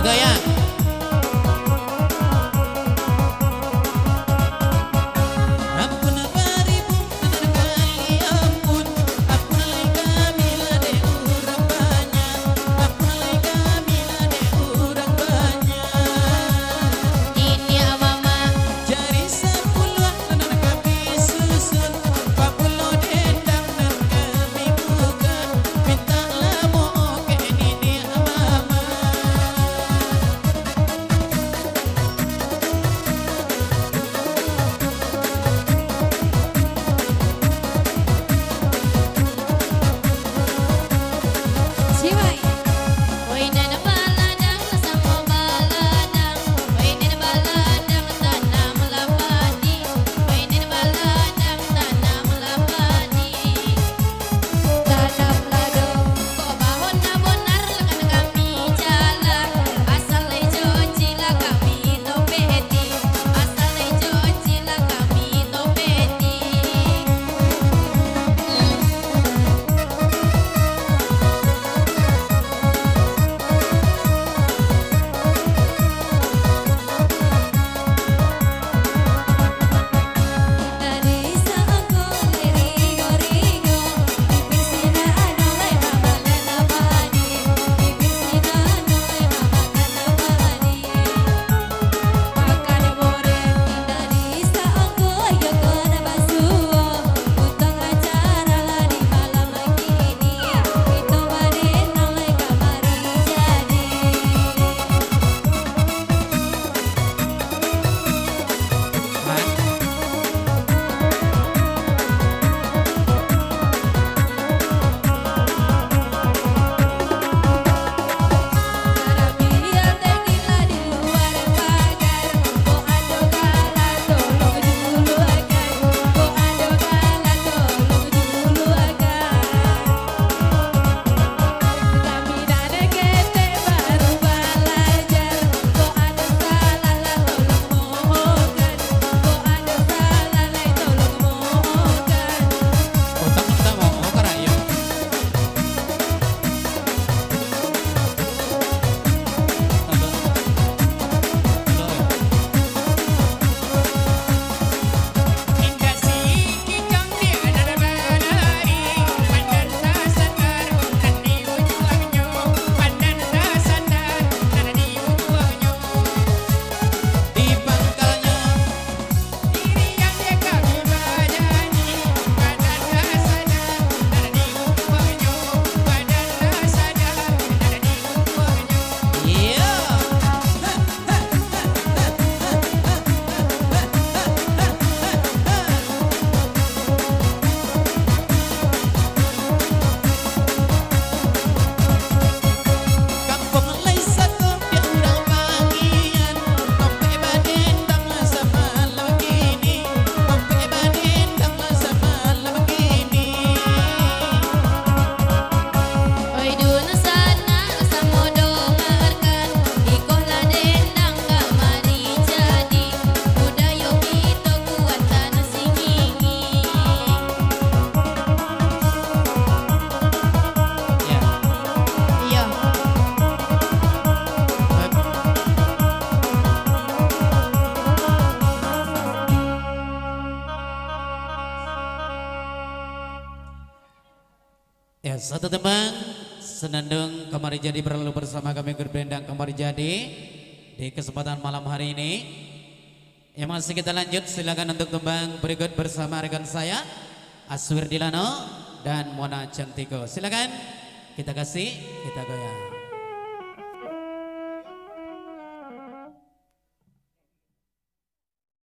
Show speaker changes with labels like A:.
A: goyang. Ampun baribu bener kali ampun. Ampun lai kami lade urang banyak. Ampun lai kami lade urang banyak.
B: Ini mama
A: Jari sepuluh dan kami susun. Papulo dendang dan kami buka. Minta lamo ke ini mama.
B: Siwai Woi nana baladang sama baladang Woi nana baladang tanam lapani Woi nana baladang tanam lapani Tanam lado Kok bahon na bonar lengan kami jalan Asal lejo cila kami topeti Asal lejo cila kami topeti Dari saako rigo-rigo Bibir sina anolai mabakan abadi Bibir sina anolai mabakan abadi Makan goreng dari saako yoko na basuo Utang acara lah di malam kini Itu baden nolai kamari jadi Biar tekilah di luar pagar Kok ado kalah tolong juluakan Kok ado kalah tolong juluakan Kami dari kete baru belajar Kok ada salah lah tolong mohonkan Kok ada salah lah tolong mohonkan
A: Utang kita mau karayo. Di pangkalnya iya. Kampung lai satu dia urang pangian. Kompe badendang lah sama begini. Kompe badendang lah sama begini.
B: Oi duna sana samo dengarkan Ikoh lah dendang kamari jadi Budaya kita kuat tanah singingi
A: Ya.
B: Iya
A: Ya, satu tembang senandung Kamari Jadi berlalu bersama kami grup Dendang Kamari Jadi di kesempatan malam hari ini. Ya, masih kita lanjut, silakan untuk tembang berikut bersama rekan saya Aswir Dilano dan Mona Cantiko. Silakan kita kasih, kita goyang.